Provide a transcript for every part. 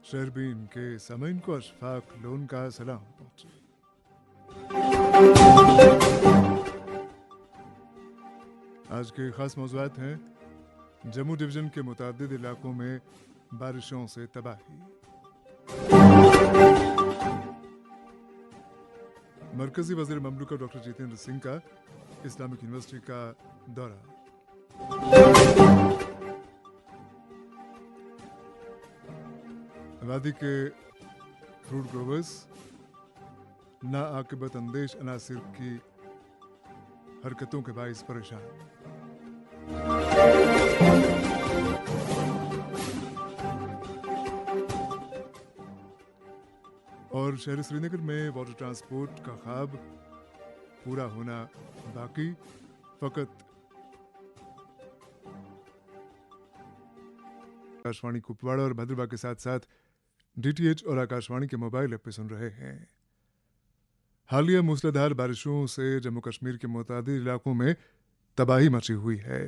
शहरबीन के सामीन को अशफाक लोन का सलाम पहुंचे। आज के खास मौज़ूआत हैं जम्मू डिवीज़न के मुतादिद इलाकों में बारिशों से तबाही, मरकजी वज़ीर ममलूका डॉक्टर जितेंद्र सिंह का इस्लामिक यूनिवर्सिटी का दौरा, वादी के फ्रूट ग्रोवर्स नाआकिबत अंदेश अनासिर की हरकतों के बाइस परेशान, और शहर श्रीनगर में वाटर ट्रांसपोर्ट का ख्वाब पूरा होना बाकी, फकत आकाशवाणी कुपवाड़ा और भद्रवा के साथ साथ डीटीएच और आकाशवाणी के मोबाइल ऐप पे सुन रहे हैं। हालिया मूसलाधार बारिशों से जम्मू कश्मीर के मुतादिद इलाकों में तबाही मची हुई है।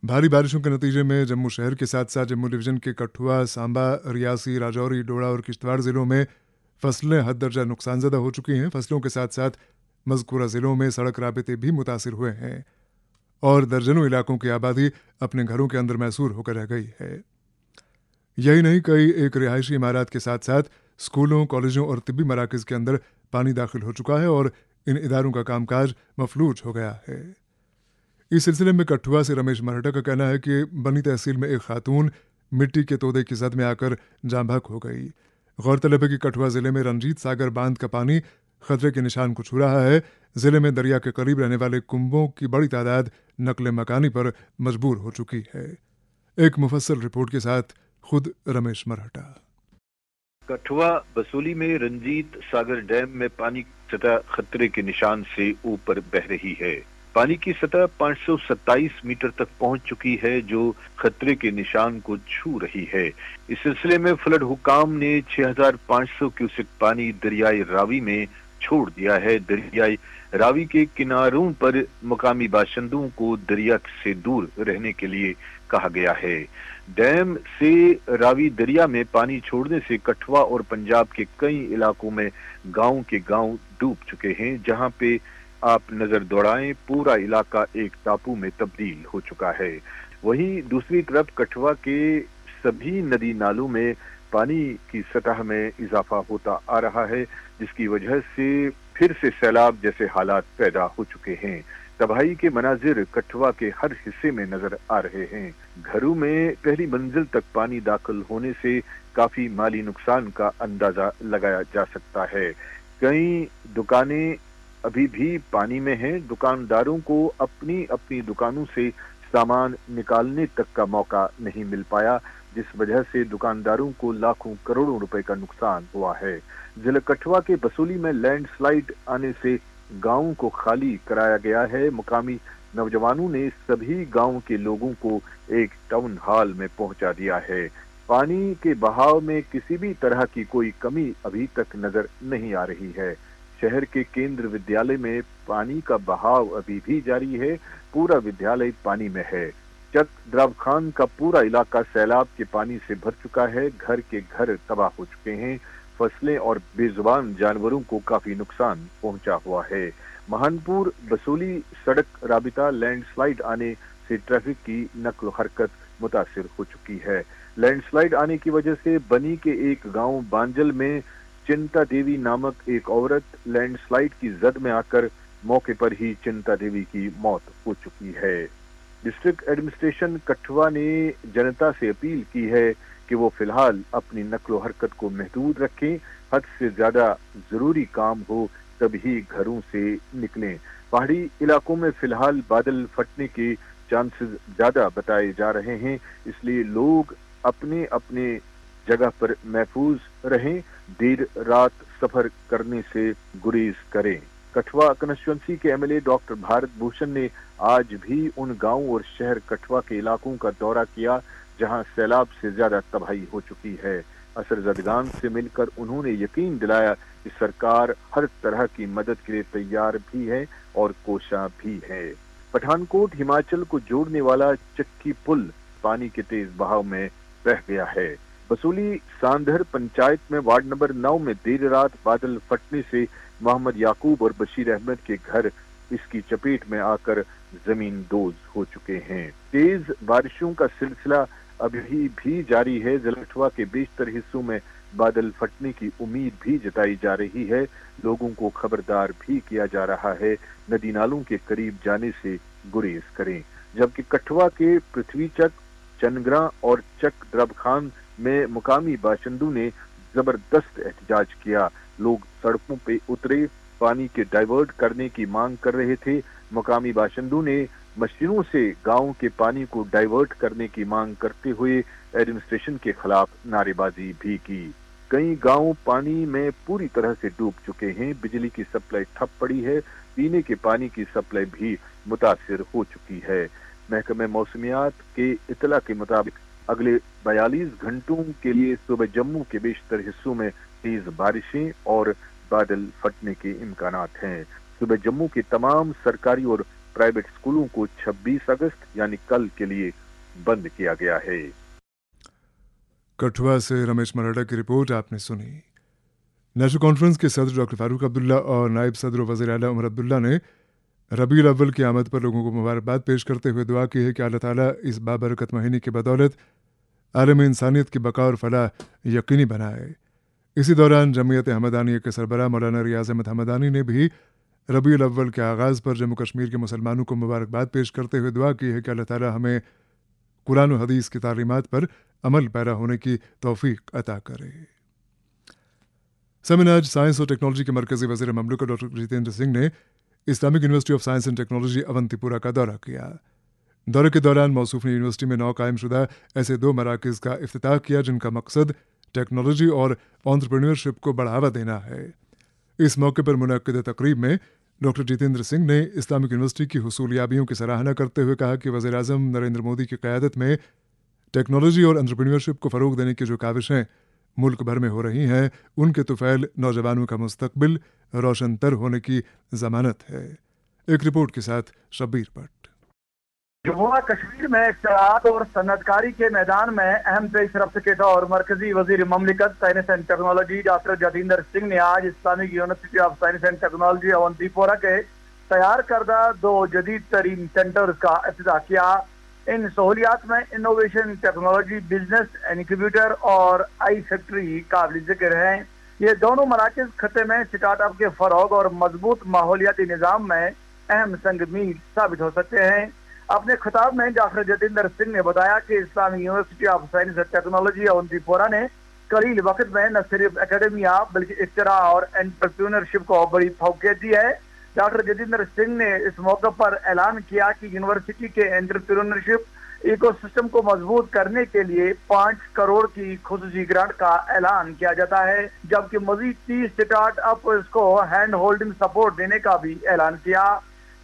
भारी बारिशों के नतीजे में जम्मू शहर के साथ साथ जम्मू डिवीज़न के कठुआ, सांबा, रियासी, राजौरी, डोडा और किश्तवाड़ ज़िलों में फसलें हद दर्जा नुकसानज़दा हो चुकी हैं। फसलों के साथ साथ मज़कूरा ज़िलों में सड़क राबते भी मुतासिर हुए हैं और दर्जनों इलाकों की आबादी अपने घरों के अंदर मैसूर होकर रह गई है। यही नहीं, कई एक रिहायशी इमारत के साथ साथ स्कूलों, कॉलेजों और तिब्बी मराकज़ के अंदर पानी दाखिल हो चुका है और इन इदारों का कामकाज मफलूज हो गया है। इस सिलसिले में कठुआ से रमेश मरहटा का कहना है कि बनी तहसील में एक खातून मिट्टी के तोदे की जद में आकर जाँ बहक हो गई। गौरतलब है कि कठुआ ज़िले में रंजीत सागर बांध का पानी खतरे के निशान को छू रहा है। ज़िले में दरिया के करीब रहने वाले कुंभों की बड़ी तादाद नकले मकानी पर मजबूर हो चुकी है। एक मुफस्सल रिपोर्ट के साथ खुद रमेश मरहटा। कठुआ बसोली में रंजीत सागर डैम में पानी की सतह खतरे के निशान से ऊपर बह रही है। पानी की सतह 527 मीटर तक पहुंच चुकी है, जो खतरे के निशान को छू रही है। इस सिलसिले में फ्लड हुकाम ने 6500 क्यूसेक पानी दरियाई रावी में छोड़ दिया है। दरियाई रावी के किनारों पर मकामी बाशिंदों को दरिया से दूर रहने के लिए कहा गया है। डैम से रावी दरिया में पानी छोड़ने से कठुआ और पंजाब के कई इलाकों में गांव के गांव डूब चुके हैं। जहां पे आप नजर दौड़ाएं, पूरा इलाका एक टापू में तब्दील हो चुका है। वहीं दूसरी तरफ कठुआ के सभी नदी नालों में पानी की सतह में इजाफा होता आ रहा है, जिसकी वजह से फिर से सैलाब जैसे हालात पैदा हो चुके हैं। तबाही के मनाजिर कठुआ के हर हिस्से में नजर आ रहे हैं। घरों में पहली मंजिल तक पानी दाखिल होने से काफी माली नुकसान का अंदाजा लगाया जा सकता है। कई दुकानें अभी भी पानी में हैं। दुकानदारों को अपनी अपनी दुकानों से सामान निकालने तक का मौका नहीं मिल पाया, जिस वजह से दुकानदारों को लाखों करोड़ों रुपए का नुकसान हुआ है। जिला कठुआ के बसोली में लैंडस्लाइड आने से गांव को खाली कराया गया है। मुकामी नौजवानों ने सभी गांव के लोगों को एक टाउन हॉल में पहुंचा दिया है। पानी के बहाव में किसी भी तरह की कोई कमी अभी तक नजर नहीं आ रही है। शहर के केंद्र विद्यालय में पानी का बहाव अभी भी जारी है। पूरा विद्यालय पानी में है। चक द्राब खान का पूरा इलाका सैलाब के पानी से भर चुका है। घर के घर तबाह हो चुके हैं। फसलें और बेजुबान जानवरों को काफी नुकसान पहुंचा हुआ है। महानपुर बसोली सड़क राबिता लैंडस्लाइड आने से ट्रैफिक की नक्ल हरकत मुतासिर हो चुकी है। लैंडस्लाइड आने की वजह से बनी के एक गांव बांजल में चिंता देवी नामक एक औरत लैंडस्लाइड की जद में आकर मौके पर ही चिंता देवी की मौत हो चुकी है। डिस्ट्रिक्ट एडमिनिस्ट्रेशन कठुआ ने जनता से अपील की है कि वो फिलहाल अपनी नक्लो हरकत को महदूद रखें। हद से ज्यादा जरूरी काम हो तभी घरों से निकलें। पहाड़ी इलाकों में फिलहाल बादल फटने के चांसेस ज्यादा बताए जा रहे हैं, इसलिए लोग अपने अपने जगह पर महफूज रहें। देर रात सफर करने से गुरेज करें। कठुआ कंस्टिट्यूंसी के एमएलए डॉक्टर भारत भूषण ने आज भी उन गांव और शहर कठुआ के इलाकों का दौरा किया जहां सैलाब से ज्यादा तबाही हो चुकी है। असरजदगान से मिलकर उन्होंने यकीन दिलाया कि सरकार हर तरह की मदद के लिए तैयार भी है और कोशा भी है। पठानकोट हिमाचल को जोड़ने वाला चक्की पुल पानी के तेज बहाव में बह गया है। बसूली सांधर पंचायत में वार्ड नंबर 9 में देर रात बादल फटने से मोहम्मद याकूब और बशीर अहमद के घर इसकी चपेट में आकर जमीन दोज हो चुके हैं। तेज बारिशों का सिलसिला अभी भी जारी है। जिला के बेशतर हिस्सों में बादल फटने की उम्मीद भी जताई जा रही है। लोगों को खबरदार भी किया जा रहा है, नदी नालों के करीब जाने से गुरेज करें। जबकि कठुआ के पृथ्वीचक, चनगरा और चक द्रबखान में मुकामी बाशिंदों ने जबरदस्त एहतजाज किया। लोग सड़कों पे उतरे, पानी के डाइवर्ट करने की मांग कर रहे थे। मुकामी बाशिंदों ने मशीनों से गांव के पानी को डाइवर्ट करने की मांग करते हुए एडमिनिस्ट्रेशन के खिलाफ नारेबाजी भी की। कई गांव पानी में पूरी तरह से डूब चुके हैं। बिजली की सप्लाई ठप पड़ी है। पीने के पानी की सप्लाई भी मुतासिर हो चुकी है। महकमे मौसमियात के इतला के मुताबिक अगले 42 घंटों के लिए सुबह जम्मू के बेशतर हिस्सों में तेज बारिशें और बादल फटने के इम्कानात हैं। सुबह जम्मू के तमाम सरकारी और प्राइवेट स्कूलों को 26 अगस्त यानी कल के लिए बंद किया गया है। कठुआ से रमेश मराठा की रिपोर्ट आपने सुनी। नेशनल कॉन्फ्रेंस के सदर डॉक्टर फारूक अब्दुल्ला और नायब सदर वज़ीर आला उमर अब्दुल्ला ने रबीउल अव्वल की आमद पर लोगों को मुबारकबाद पेश करते हुए दुआ की है कि अल्लाह ताला इस बाबरकत महीने की बदौलत आलम इंसानियत की बका और फलाह यकीनी बनाए। इसी दौरान जमीयत हमदानी के सरबराह मौलाना रियाज अहमद हमदानी ने भी रबीउल अव्वल के आगाज़ पर जम्मू कश्मीर के मुसलमानों को मुबारकबाद पेश करते हुए दुआ की है कि अल्लाह ताला हमें कुरान और हदीस की तालीमात पर अमल पैरा होने की तौफीक अता करे। समिन आज साइंस और टेक्नोलॉजी के मरकजी वज़ीर ममलकत डॉक्टर जितेंद्र सिंह ने Islamic university of science and technology Awantipora का दौरा किया। दौरे के दौरान मौसूफ ने यूनिवर्सिटी में नौ कायम शुदा ऐसे 2 मराकज़ का इफ्तिताह किया जिनका मकसद टेक्नोलॉजी और एंटरप्रेन्योरशिप को बढ़ावा देना है। इस मौके पर मुनक्किद तकरीब में डॉक्टर जितेंद्र सिंह ने इस्लामिक यूनिवर्सिटी की हुसूलियाबियों की सराहना करते हुए कहा कि वज़ीर आज़म नरेंद्र मोदी की क़यादत में टेक्नोलॉजी और एंटरप्रेन्योरशिप को फ़रोग़ देने की जो काविशें मुल्क भर में हो रही हैं, उनके तुफ़ैल नौजवानों का मुस्तकबिल रोशन तर होने की ज़मानत है। एक रिपोर्ट के साथ शब्बीर भट्ट। जम्मू कश्मीर में इख्तियारात और सनअतकारी के मैदान में अहम पेशरफ्त के तौर मरकजी वजीर ममलिकत science and technology doctor Jitendra Singh ने आज Islamic university of science and technology Awantipora के तैयार करदा 2 जदीद तरीन सेंटर्स का इफ्तिताह किया। इन सहूलियात में इनोवेशन टेक्नोलॉजी, बिजनेस इनक्यूबेटर और आई फैक्ट्री काबिल जिक्र हैं। ये दोनों मराकज खत्े में स्टार्टअप के फरोग और मजबूत माहौलियाती निज़ाम में अहम संगमील साबित हो सकते हैं। अपने खिताब में डॉक्टर जितेंद्र सिंह ने बताया कि Islamic university of science and technology Awantipora ने करील वक्त में न सिर्फ एकेडमिया बल्कि इख्तिरा और एंटरप्रेन्योरशिप को बड़ी फौकियत दी है। डॉक्टर जितेंद्र सिंह ने इस मौके पर ऐलान किया कि यूनिवर्सिटी के एंटरप्रेन्योरशिप इकोसिस्टम को मजबूत करने के लिए 5 करोड़ की खुसूसी ग्रांट का ऐलान किया जाता है, जबकि मजीद 30 स्टार्टअप को हैंड होल्डिंग सपोर्ट देने का भी ऐलान किया।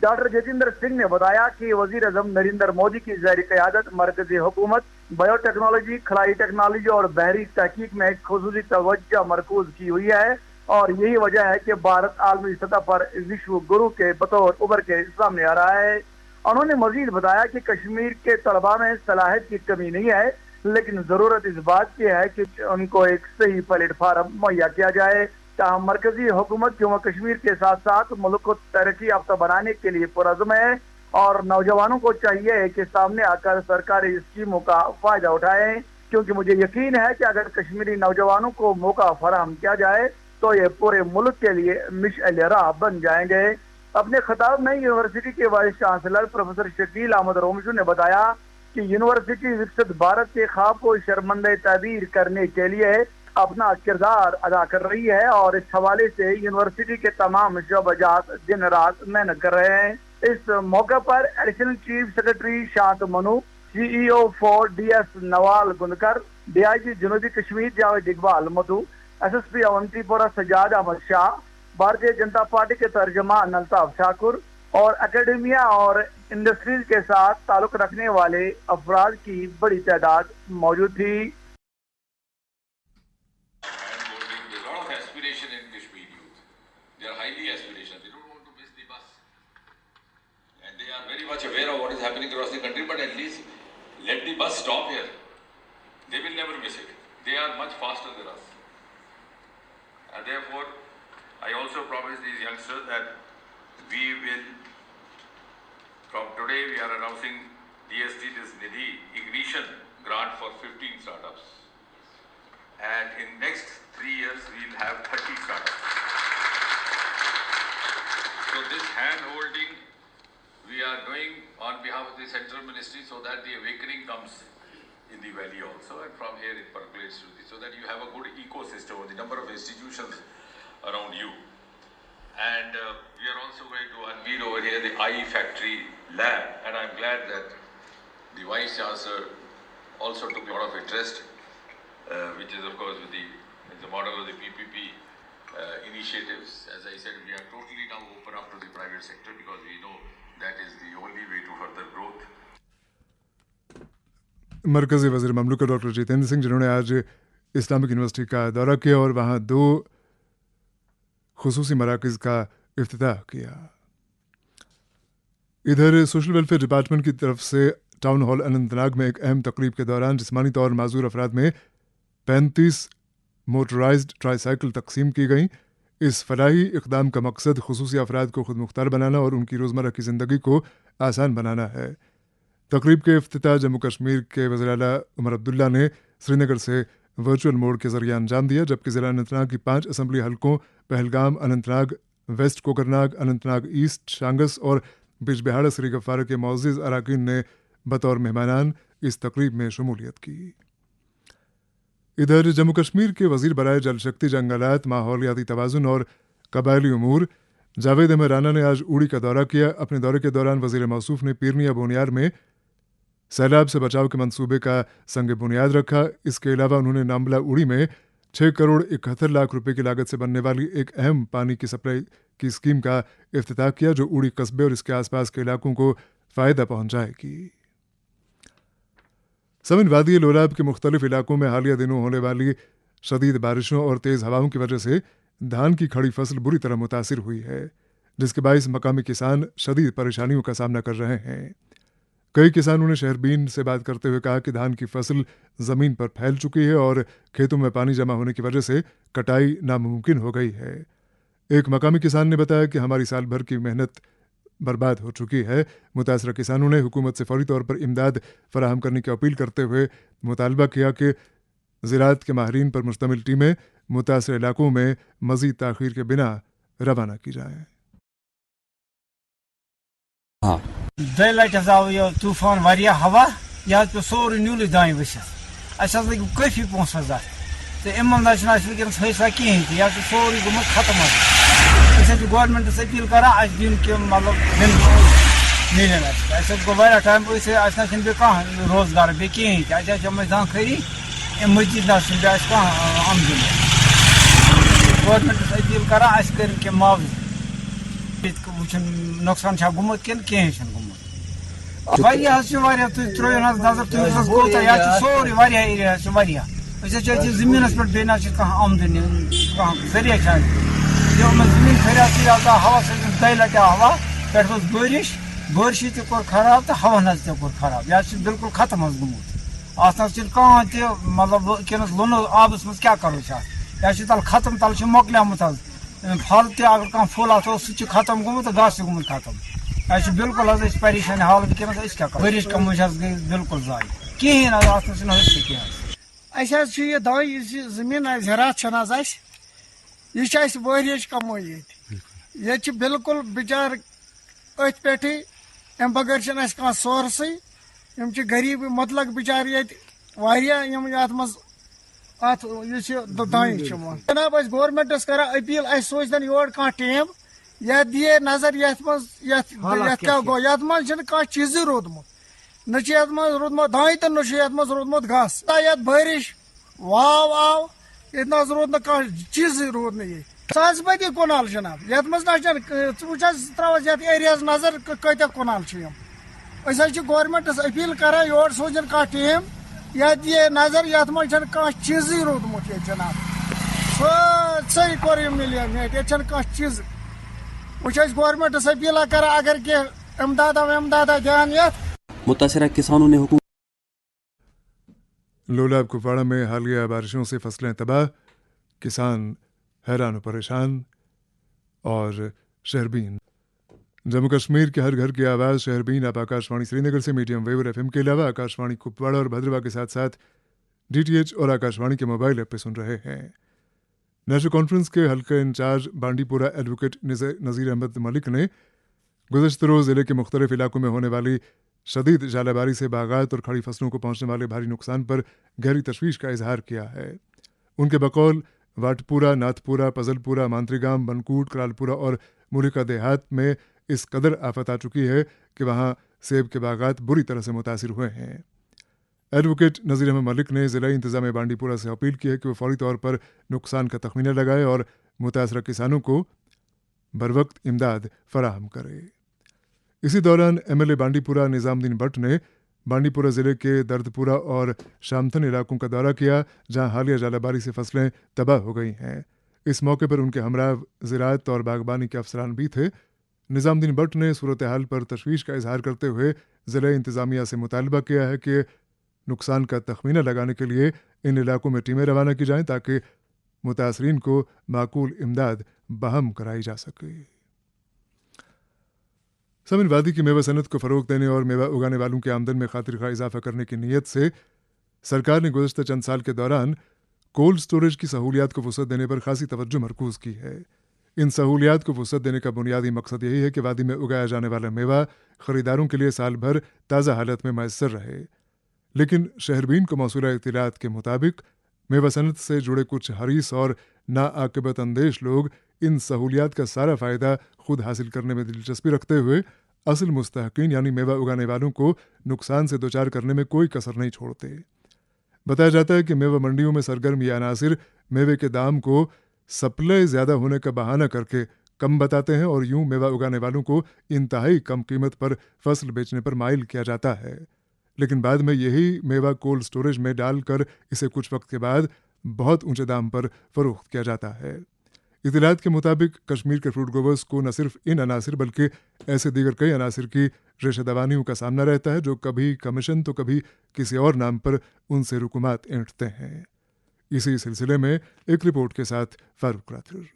डॉक्टर जितेंद्र सिंह ने बताया कि वजीर आज़म नरेंद्र मोदी की ज़ेर क़यादत मरकज़ी हुकूमत बायोटेक्नोलॉजी, खलाई टेक्नोलॉजी और बहरी तहकीक में खुसूसी तवज्जो मरकूज की हुई है और यही वजह है कि भारत आलमी सतह पर विश्व गुरु के बतौर उभर के सामने आ रहा है। उन्होंने मजीद बताया कि कश्मीर के तलबा में सलाहियत की कमी नहीं है, लेकिन ज़रूरत इस बात की है कि उनको एक सही प्लेटफार्म मुहैया किया जाए। ताहम मरकजी हुकूमत जम्मू कश्मीर के साथ साथ मुल्क को तरक्की याफ्ता बनाने के लिए पुरज़्म है और नौजवानों को चाहिए कि सामने आकर सरकारी स्कीमों का फायदा उठाएं, क्योंकि मुझे यकीन है कि अगर कश्मीरी नौजवानों को मौका फराहम किया जाए तो ये पूरे मुल्क के लिए मिशअल राह बन जाएंगे। अपने खिताब में यूनिवर्सिटी के vice chancellor professor Shakeel Ahmad Romshoo ने बताया कि यूनिवर्सिटी विकसित भारत के ख्वाब को शर्मंदे ताबीर करने के लिए अपना किरदार अदा कर रही है और इस हवाले से यूनिवर्सिटी के तमाम शोबाजात दिन रात मेहनत कर रहे हैं। इस मौके पर एडिशनल चीफ सेक्रेटरी शांत Manu, CEO for DS Nawal गुंदकर, DIG जनूबी कश्मीर जावेद इकबाल मधु, SSP अवंतीपोरा सजाद अहमद शाह, भारतीय जनता पार्टी के तर्जमान अल्ताफ ठाकुर और एकेडमिया और इंडस्ट्रीज के साथ ताल्लुक रखने वाले अफराद की बड़ी तादाद मौजूद थी। Much aware of what is happening across the country, but at least let the bus stop here. They will never miss it. they are much faster than us. And therefore, I also promise these youngsters that we will, from today we are announcing DST, this Nidhi Ignition grant for 15 startups. And in next 3 years, we will have 30 startups. So this hand-holding we are doing on behalf of the central ministry so that the awakening comes in the valley also, and from here it percolates to the, so that you have a good ecosystem of the number of institutions around you. And we are also going to unveil over here the IE Factory lab, and I'm glad that the Vice Chancellor also took a lot of interest, which is of course with the model of the PPP initiatives. As I said, we are totally now open up to the private sector because we know that is the only way to further growth. मरकज़ी वज़ीर ममलकत doctor Jitendra Singh, जिन्होंने आज Islamic university का दौरा किया और वहाँ 2 खुसूसी मराकज़ का इफ्तिताह किया। इधर सोशल वेलफेयर डिपार्टमेंट की तरफ से टाउन हॉल अनंतनाग में एक अहम तकरीब के दौरान जिस्मानी तौर माजूर अफराद में 35 मोटराइज्ड ट्राईसाइकिल तकसीम की गई। इस फलाही इक़दाम का मकसद खुसूसी अफराद को खुद मुख्तार बनाना और उनकी रोज़मर्रा की ज़िंदगी को आसान बनाना है। तकरीब के इफ्तिताह जम्मू कश्मीर के वज़ीर आला उमर अब्दुल्ला ने श्रीनगर से वर्चुअल मोड के ज़रिए अंजाम दिया, जबकि ज़िला अनंतनाग की 5 असम्बली हलकों पहलगाम, अनंतनाग वेस्ट, कोकरनाग, अनंतनाग ईस्ट, शांगस और बिजबिहाड़ा श्री गफ्फारा के मुअज़्ज़िज़ अरकान ने बतौर मेहमानान इस तकरीब में शमूलियत की। इधर जम्मू कश्मीर के वज़ीर बराए जल शक्ति, जंगलात, माहौलियाती तवाज़ुन और कबायली उमूर जावेद अहमद राना ने आज उड़ी का दौरा किया। अपने दौरे के दौरान वज़ीर मौसूफ ने पीरनिया बोनियार में सैलाब से बचाव के मंसूबे का संग बुनियाद रखा। इसके अलावा उन्होंने नामला उड़ी में 6 करोड़ 71 लाख रुपए की लागत से बनने वाली एक अहम पानी की सप्लाई की स्कीम का इफ्तिताह किया, जो उड़ी कस्बे और इसके आसपास के इलाकों को फ़ायदा पहुंचाएगी। समिन वादी लोलाब के मुख्तलिफ इलाकों में हालिया दिनों होने वाली शदीद बारिशों और तेज़ हवाओं की वजह से धान की खड़ी फसल बुरी तरह मुतासिर हुई है, जिसके बायस मकामी किसान शदीद परेशानियों का सामना कर रहे हैं। कई किसानों ने शहरबीन से बात करते हुए कहा कि धान की फसल ज़मीन पर फैल चुकी है और खेतों में पानी जमा होने की वजह से कटाई नामुमकिन हो गई है। एक मकामी किसान ने बताया कि हमारी साल भर की मेहनत बर्बाद हो चुकी है। मुतासरा किसानों ने हुकूमत से फौरी तौर पर इमदाद फराहम करने की अपील करते हुए मुतालबा किया कि ज़राअत के माहिरीन पर मुश्तमिल टीमें मुतासर इलाकों में मज़ीद ताख़ीर के बिना रवाना की जाएँ। दो लटस आव यह तूफान वारिया हवा यह पे सोर न्यूल दाएं वसित अस लगे काफी पोसा तो इमंदा वनस फैसला कहें तो यह सोरी गुम खत्म गवर्नमेंटस अपील कर दिन के मतलब मिलन गो वारिया टाइम बे कह रोजगार बे कहें दाखरी अम मजीद ना आमदनी गवर्नमेंटस अपील कर मुआवज नुकसान गुमुत कहें त्रो नजर सोरी एरिया जमीन पे आमदनी जरिया जमीन खराब हवा दो लट हवा पे बारिश बारिश कोर खराब तो हवा कोर खराब यह बिल्कुल खत्म गुमुत अत मतलब वनस लोन आबस मज क्या करो यह तल खत्म तल मोकलियामुत फल अगर कह फुल आो सह खत्म गुमुत तो घास गुमुत खत्म यह बिल्कुल परेशानी हाल वनस क्या बारिश का मुझ गई बिल्कुल जाय कहें यह दाई जमीन ज़रात यह वरियच कमाई ये बिल्कुल बिचार अथ पे अम बगैर कह सोर्स गरीब मतलब बिचार ये मज अत दान जनाब गवर्नमेंटस कर अपील सोचन योर कह टीम यह दिए नजर ये क्या गो ये कह चीज रोदमुत न रोदमुत दान तो न रोदमुत घास ये बारिश वाव आव ये रोद न कह चीज रोद न ये साज बदी कुनाल जनाब ये त्रा एरियाज नजर कत कुनाल गवर्नमेंटस अपील कर योर सोचन कह टीम यह दिए नजर ये कह चीज रोदमुत ये जनाब सही कोर मिलियन ये कह चीज वो गवर्नमेंटस अपील कर अगर कह इमदादा ध्यान ये मुतासरा किसानों ने लोलाब कुपवाड़ा में हालिया बारिशों से फसलें तबाह, किसान हैरान व परेशान। और शहरबीन, जम्मू कश्मीर के हर घर की आवाज़ शहरबीन आप आकाशवाणी श्रीनगर से मीडियम वेव और FM के अलावा आकाशवाणी कुपवाड़ा और भद्रवाह के साथ साथ DTH और आकाशवाणी के मोबाइल ऐप पे सुन रहे हैं। नेशनल कॉन्फ्रेंस के हल्का इंचार्ज बांडीपुरा एडवोकेट नज़ीर अहमद मलिक ने गुज़श्ता रोज़ ज़िले के मुख्तलिफ इलाकों में होने वाली शदीद जालाबारी से बागात और खड़ी फसलों को पहुंचने वाले भारी नुकसान पर गहरी तशवीश का इजहार किया है। उनके बकौल वाटपुरा, नाथपुरा, पजलपुरा, मांत्रीगाम, बनकूट, करालपुरा और मुलिका देहात में इस कदर आफत आ चुकी है कि वहाँ सेब के बागात बुरी तरह से मुतासिर हुए हैं। एडवोकेट नज़ीर अहमद मलिक ने ज़िला इंतज़ाम बांडीपुरा से अपील की है कि वो फौरी तौर पर नुकसान का तखमीना लगाए और मुतासरा किसानों को बरवक्त इमदाद फराहम करे। इसी दौरान MLA बांडीपुरा निज़ामुद्दीन भट्ट ने बांडीपुरा ज़िले के दर्दपुरा और शामथन इलाकों का दौरा किया, जहां हालिया जालाबारी से फसलें तबाह हो गई हैं। इस मौके पर उनके हमरा ज़राअत और बागबानी के अफसरान भी थे। निज़ामुद्दीन भट्ट ने सूरत हाल पर तशवीश का इजहार करते हुए ज़िला इंतज़ामिया से मुतालबा किया है कि नुकसान का तखमीना लगाने के लिए इन इलाकों में टीमें रवाना की जाएं ताकि मुतासरीन को माकूल इमदाद बहम कराई जा सके। समिन वादी की मेवा सनत को फ़रोग़ देने और मेवा उगाने वालों की आमदन में खातिर खा इजाफा करने की नीयत से सरकार ने गुज़श्ता चंद साल के दौरान कोल्ड स्टोरेज की सहूलियात को वुसअत देने पर खासी तवज्जो मरकूज़ की है। इन सहूलियात को वुसअत देने का बुनियादी मकसद यही है कि वादी में उगाया जाने वाला मेवा ख़रीदारों के लिए साल भर ताज़ा हालत में मैसर रहे। लेकिन शहरबीन को मौसूला इत्तलात के मुताबिक मेवा सनत से जुड़े कुछ हरीस और नाआक़िबत अंदेश लोग इन सहूलियात का सारा फ़ायदा खुद हासिल करने में दिलचस्पी रखते हुए असल मुस्तहक़ीन यानी मेवा उगाने वालों को नुकसान से दोचार करने में कोई कसर नहीं छोड़ते। बताया जाता है कि मेवा मंडियों में सरगर्म ये अनासिर मेवे के दाम को सप्लाई ज़्यादा होने का बहाना करके कम बताते हैं और यूं मेवा उगाने वालों को इंतहाई कम कीमत पर फसल बेचने पर माइल किया जाता है। लेकिन बाद में यही मेवा कोल्ड स्टोरेज में डालकर इसे कुछ वक्त के बाद बहुत ऊंचे दाम पर फरोख्त किया जाता है। इत्तलात के मुताबिक कश्मीर के फ्रूट ग्रोवर्स को न सिर्फ इन अनासिर बल्कि ऐसे दीगर कई अनासिर की रेशेदवानियों का सामना रहता है जो कभी कमीशन तो कभी किसी और नाम पर उनसे रुकुमात ऐंठते हैं। इसी सिलसिले में एक रिपोर्ट के साथ फारूक राथिर।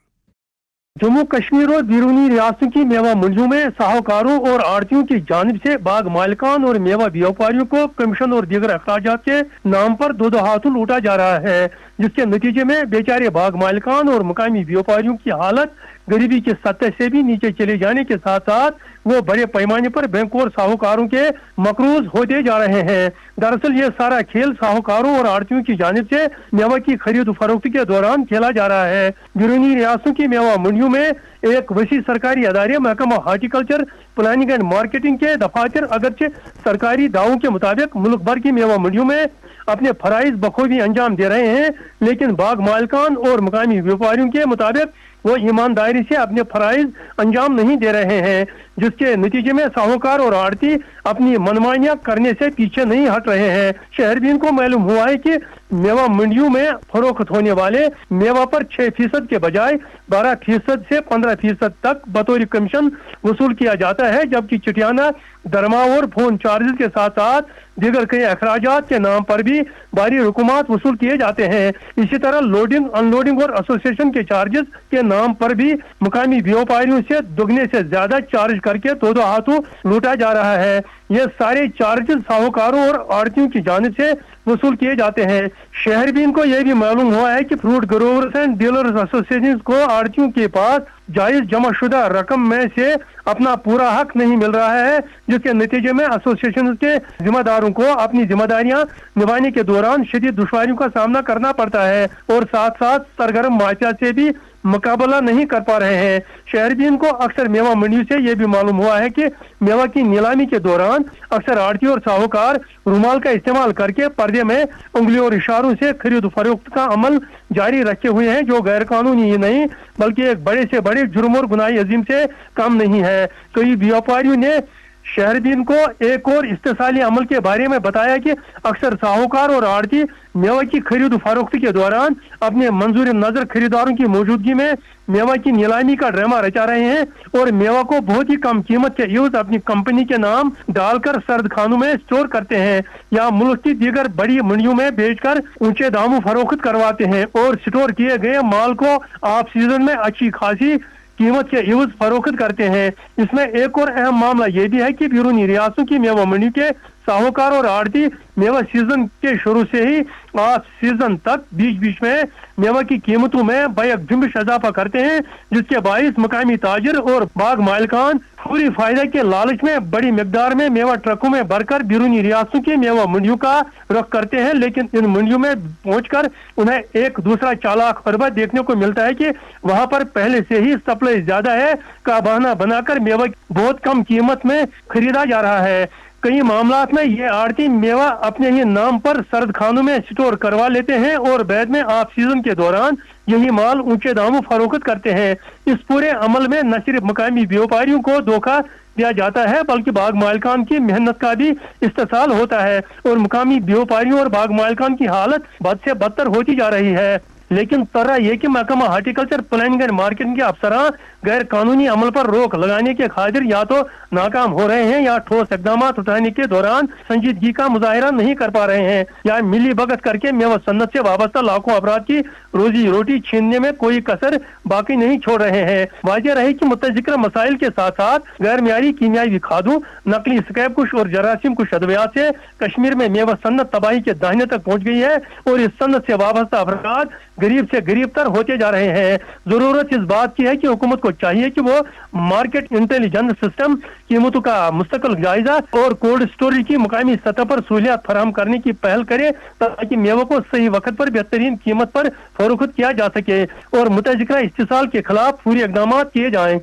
जम्मू कश्मीर और बैरूनी रियासतों की मेवा मंडियों में साहूकारों और आड़तियों की जानिब से बाग मालिकान और मेवा व्यापारियों को कमीशन और दीगर अखराजात के नाम पर दो हाथों लूटा जा रहा है, जिसके नतीजे में बेचारे बाग मालिकान और मुकामी व्यापारियों की हालत गरीबी के सतह से भी नीचे चले जाने के साथ साथ वो बड़े पैमाने पर बैंक और साहूकारों के मकरूज होते जा रहे हैं। दरअसल ये सारा खेल साहूकारों और आड़तियों की जानिब से मेवा की खरीद फरोख्त के दौरान खेला जा रहा है। बैरूनी रियासतों की मेवा मंडियों में एक वसी सरकारी अदारे महकमा हार्टिकल्चर प्लानिंग एंड मार्केटिंग के दफातर अगरचे सरकारी दावों के मुताबिक मुल्क भर की मेवा मंडियों में अपने फराइज बखूबी अंजाम दे रहे हैं, लेकिन बाग मालिकान और मुकामी व्यापारियों के मुताबिक वो ईमानदारी से अपने फराइज अंजाम नहीं दे रहे हैं, जिसके नतीजे में साहूकार और आड़ती अपनी मनमानियां करने से पीछे नहीं हट रहे हैं। शहरबीन को मालूम हुआ है कि मेवा मंडियों में फरोख्त होने वाले मेवा पर 6% के बजाय 12% से 15% तक बतौर कमीशन वसूल किया जाता है, जबकि चिटियाना दरमा और फोन चार्जेस के साथ साथ दीगर कई अखराजात के नाम पर भी भारी रकूमात वसूल किए जाते हैं। इसी तरह लोडिंग, अनलोडिंग और एसोसिएशन के चार्जेस के नाम पर भी मुकामी व्यापारियों से दुगने से ज्यादा चार्ज करके दो हाथों लूटा जा रहा है। ये सारे चार्जेस साहूकारों और आड़तियों की जानिब से वसूल किए जाते हैं। शहरबीन को यह भी मालूम हुआ है कि fruit growers and dealers association को आड़तियों के पास जायज जमाशुदा रकम में से अपना पूरा हक नहीं मिल रहा है, जिसके नतीजे में एसोसिएशन के जिम्मेदारों को अपनी जिम्मेदारियां निभाने के दौरान शदीद दुश्वारियों का सामना करना पड़ता है और साथ साथ सरगर्म माफिया से भी मुकाबला नहीं कर पा रहे हैं। शहरबीन को अक्सर मेवा मंडियों से यह भी मालूम हुआ है कि मेवा की नीलामी के दौरान अक्सर आड़ती और साहूकार रुमाल का इस्तेमाल करके पर्दे में उंगलियों और इशारों से खरीद फरोख्त का अमल जारी रखे हुए हैं, जो गैर कानूनी ही नहीं बल्कि एक बड़े से बड़े जुर्म और गुनाही अजीम से कम नहीं है। कई व्यापारियों ने शहरदीन को एक और इस्तेसाली अमल के बारे में बताया कि अक्सर साहूकार और आड़ती मेवा की खरीद फरोख्त के दौरान अपने मंजूर नजर खरीदारों की मौजूदगी में मेवा की नीलामी का ड्रामा रचा रहे हैं और मेवा को बहुत ही कम कीमत के यूज अपनी कंपनी के नाम डालकर सर्द खानों में स्टोर करते हैं या मुल्क की दीगर बड़ी मंडियों में बेचकर ऊंचे दामों फरोख्त करवाते हैं और स्टोर किए गए माल को ऑफ सीजन में अच्छी खासी कीमत के यूज फरोख्त करते हैं। इसमें एक और अहम मामला ये भी है कि बैरूनी रियासतों की मेवा मंडी के साहूकार और आड़ती मेवा सीजन के शुरू से ही ऑफ सीजन तक बीच बीच में मेवा की कीमतों में बैक जुम्बिश इजाफा करते हैं, जिसके बाइस मकामी ताजिर और बाग मालिकान पूरी फायदे के लालच में बड़ी मिकदार में मेवा ट्रकों में भरकर बैरूनी रियासतों की मेवा मंडियों का रुख करते हैं। लेकिन इन मंडियों में पहुंचकर उन्हें एक दूसरा चालाक फरबा देखने को मिलता है कि वहां पर पहले से ही सप्लाई ज्यादा है का बहाना बनाकर मेवा बहुत कम कीमत में खरीदा जा रहा है। कई मामलात में ये आड़ती मेवा अपने ही नाम पर सर्द खानों में स्टोर करवा लेते हैं और बाद में ऑफ सीजन के दौरान यही माल ऊंचे दामों फरोख्त करते हैं। इस पूरे अमल में न सिर्फ मकामी व्यापारियों को धोखा दिया जाता है बल्कि बाग मालिकान की मेहनत का भी इस्तेसाल होता है और मकामी व्यापारियों और बाग मालिकान की हालत बद से बदतर होती जा रही है। लेकिन तरह यह कि महकमा हार्टिकल्चर प्लानिंग एंड मार्केटिंग के अफसरान गैर कानूनी अमल पर रोक लगाने के खातिर या तो नाकाम हो रहे हैं या ठोस इकदाम उठाने के दौरान संजीदगी का मुजाहिरा नहीं कर पा रहे हैं या मिली भगत करके मेवा सन्नत से वाबस्ता लाखों अफराद की रोजी रोटी छीनने में कोई कसर बाकी नहीं छोड़ रहे हैं। वाजिह रहे कि मुतज़िक्र मसाइल के साथ साथ गैर मियारी कीमियावी खादों, नकली स्कैब कुश और जरासीम कुश अद्वियात से कश्मीर में मेवा सन्नत तबाही के दाहिने तक पहुंच गई है और इस सन्नत से वाबस्ता अफराद गरीब से गरीब तर होते जा रहे हैं। जरूरत इस बात की है कि हुकूमत को चाहिए कि वो मार्केट इंटेलिजेंस सिस्टम, कीमतों का मुस्तकिल जायजा और कोल्ड स्टोरेज की मुकामी सतह पर सहूलियत फराहम करने की पहल करे ताकि मेवों को सही वक्त पर बेहतरीन कीमत पर फरोख्त किया जा सके और मुतज़िक्रा इस्तेसाल के खिलाफ पूरे इक़दाम किए जाएं।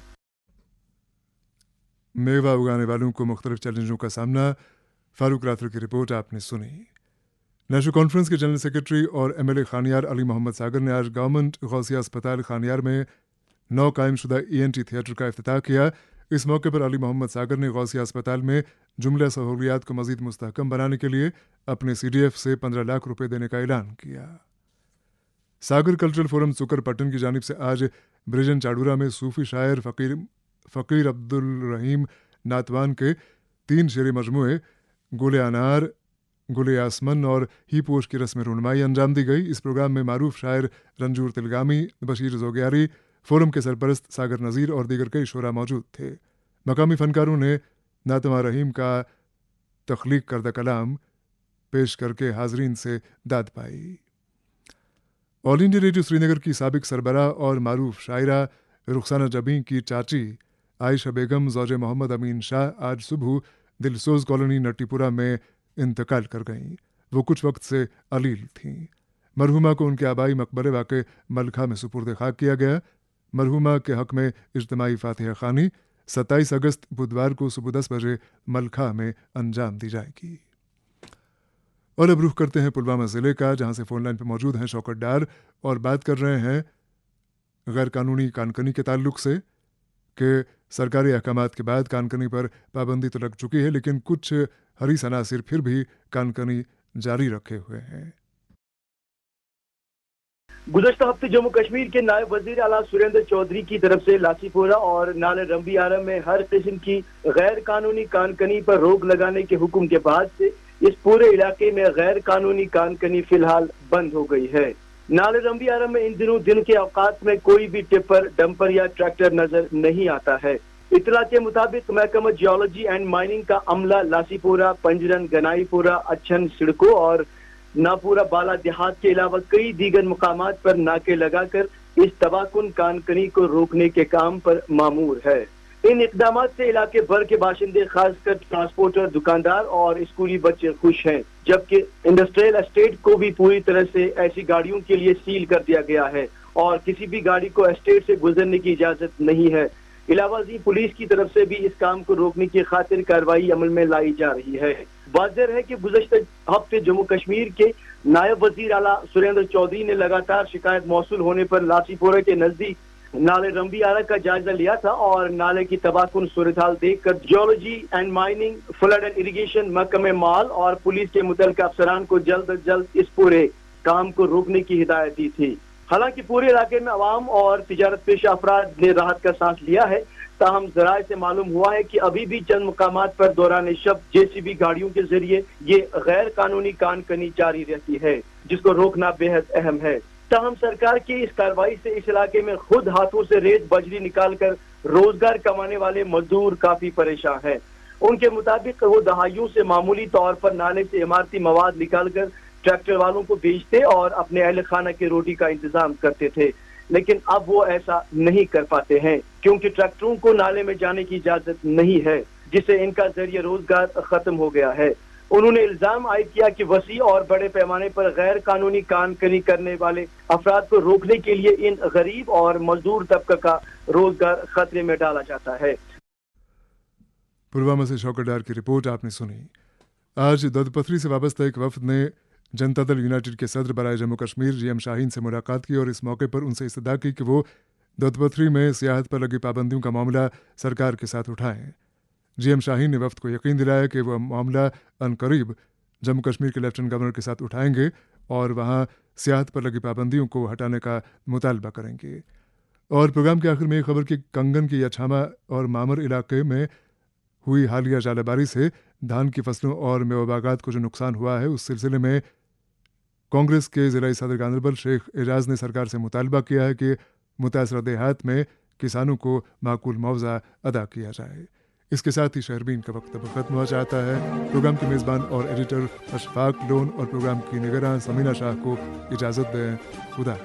मेवा उगाने वालों को मुख्तलिफ चैलेंजों का सामना। फारूक राथर की रिपोर्ट आपने सुनी। नेशनल कॉन्फ्रेंस के जनरल सेक्रेटरी और MLA खानियार अली मोहम्मद सागर ने आज गवर्नमेंट गौसिया अस्पताल खानियार में नौ कायमशुदा ENT थिएटर का इफ्तिताह किया। इस मौके पर अली मोहम्मद सागर ने गौसिया अस्पताल में जुमला सहूलियात को मज़ीद मुस्तहकम बनाने के लिए अपने CDF से 15 लाख रुपए देने का ऐलान किया। सागर कल्चरल फोरम सुकरपट्टन की जानिब से आज ब्रिजन चाडूरा में सूफी शायर फ़कीर अब्दुल रहीम नातवान के 3 शेरी मजमूए गुले अनार, गुले आसमन और ही पोश की रस्म रुनमाई अंजाम दी गई। इस प्रोग्राम में मारूफ शायर रंजूर तिलगामी, बशीर जोगियारी, फोरम के सरपरस्त सागर नज़ीर और दीगर कई शोरा मौजूद थे। मकामी फ़नकारों ने नातवा रहीम का तख्लीक करदा कलाम पेश करके हाजरीन से दाद पाई। ऑल इंडिया रेडियो श्रीनगर की साबिक सरबराह और मारूफ शायरा रुखसाना जबी की चाची आयशा बेगम ज़ौजे मोहम्मद अमीन शाह आज सुबह दिलसोज कॉलोनी नट्टीपुरा में इंतकाल कर गईं। वो कुछ वक्त से अलील थीं। मरहुमा को उनके आबाई मकबरे वाक़े मलखा में सुपुर्द खाक किया गया। मरहुमा के हक़ में इज्तिमाई फातिहा ख़ानी 27 अगस्त बुधवार को सुबह 10 बजे मलखा में अंजाम दी जाएगी। और अब रुख करते हैं पुलवामा ज़िले का, जहाँ से फ़ोन लाइन पर मौजूद हैं शौकत डार और बात कर रहे हैं गैर कानूनी कानकनी के ताल्लुक से कि सरकारी अहकामात के बाद कानकनी पर पाबंदी तो लग चुकी है लेकिन कुछ हरीस अनासिर फिर भी कानकनी जारी रखे हुए हैं। गुज़श्ता हफ्ते जम्मू कश्मीर के नायब वजीर आला सुरेंद्र चौधरी की तरफ से लासीपोरा और नाले रंबी आरम में हर किस्म की गैर कानूनी कानकनी पर रोक लगाने के हुक्म के बाद से इस पूरे इलाके में गैर कानूनी कानकनी फिलहाल बंद हो गई है। नाले रंबी आरम में इन दिनों दिन के औकात में कोई भी टिप्पर, डंपर या ट्रैक्टर नजर नहीं आता है। इतला के मुताबिक महकमा जियोलॉजी एंड माइनिंग का अमला लासीपुरा, पंजरन, गनाईपुरा, अच्छन, सिड़को और नापुरा बाला देहात के अलावा कई दीगर मुकामात पर नाके लगाकर इस तबाहकुन कानकनी को रोकने के काम पर मामूर है। इन इकदाम से इलाके भर के बाशिंदे, खासकर ट्रांसपोर्टर, दुकानदार और स्कूली बच्चे खुश हैं, जबकि इंडस्ट्रियल एस्टेट को भी पूरी तरह से ऐसी गाड़ियों के लिए सील कर दिया गया है और किसी भी गाड़ी को एस्टेट से गुजरने की इजाजत नहीं है। इलावाजी पुलिस की तरफ से भी इस काम को रोकने की खातिर कार्रवाई अमल में लाई जा रही है। वाज़ेह है कि गुज़श्ता हफ्ते जम्मू कश्मीर के नायब वजीर आला सुरेंद्र चौधरी ने लगातार शिकायत मौसूल होने पर लासीपोरा के नजदीक नाले रंबी आरा का जायजा लिया था और नाले की तबाहकुन सूरत-हाल देखकर geology and mining, flood and irrigation, महकमे माल और पुलिस के मुतल्लिका अफसरान को जल्द अज जल्द इस पूरे काम को रोकने की हिदायत दी थी। हालांकि पूरे इलाके में अवाम और तिजारत पेशा अफराद ने राहत का सांस लिया है, ताहम ज़राए से मालूम हुआ है कि अभी भी चंद मुकामात पर दौरान शब जेसीबी गाड़ियों के जरिए ये गैर कानूनी कानकनी जारी रहती है, जिसको रोकना बेहद अहम है। ताहम सरकार की इस कार्रवाई से इस इलाके में खुद हाथों से रेत बजरी निकाल कर रोजगार कमाने वाले मजदूर काफी परेशान हैं। उनके मुताबिक वो दहाइयों से मामूली तौर पर नाले से इमारती मवाद निकाल कर ट्रैक्टर वालों को बेचते और अपने अहल खाना की रोटी का इंतजाम करते थे, लेकिन अब वो ऐसा नहीं कर पाते हैं क्योंकि ट्रैक्टरों को नाले में जाने की इजाजत नहीं है, जिससे इनका जरिए रोजगार खत्म हो गया है। उन्होंने इल्जाम आयद किया कि वसी और बड़े पैमाने पर गैर कानूनी कानकनी करने वाले अफराद को रोकने के लिए इन गरीब और मजदूर तबका का रोजगार खतरे में डाला जाता है। पुलवामा से शौकत डार की रिपोर्ट आपने सुनी। आज दौदपथरी से वाबस्ता एक वफद ने जनता दल यूनाइटेड के सदर बराए जम्मू कश्मीर जीएम शाहीन से मुलाकात की और इस मौके पर उनसे इस्तदा की कि वो दौदपथरी में सियाहत पर लगी पाबंदियों का मामला सरकार के साथ उठाएं। जीएम शाहीन ने वफद को यकीन दिलाया कि वह मामला अनकरीब जम्मू कश्मीर के लेफ्टिनेंट गवर्नर के साथ उठाएंगे और वहाँ सियाहत पर लगी पाबंदियों को हटाने का मुतालबा करेंगे। और प्रोग्राम के आखिर में एक खबर की कंगन की यछामा और मामर इलाके में हुई हालिया जालाबारी से धान की फसलों और मेवा बागात को जो नुकसान हुआ है, उस सिलसिले में कांग्रेस के ज़िला सदर गांधरबल शेख एजाज ने सरकार से मुतालबा किया है कि मुतासरा देहात में किसानों को माकूल मुआवजा अदा किया जाए। इसके साथ ही शहरबीन का वक्त अब खत्म हो जाता है। प्रोग्राम के मेज़बान और एडिटर अशफाक लोन और प्रोग्राम की निगरान समीना शाह को इजाज़त दें। खुदा।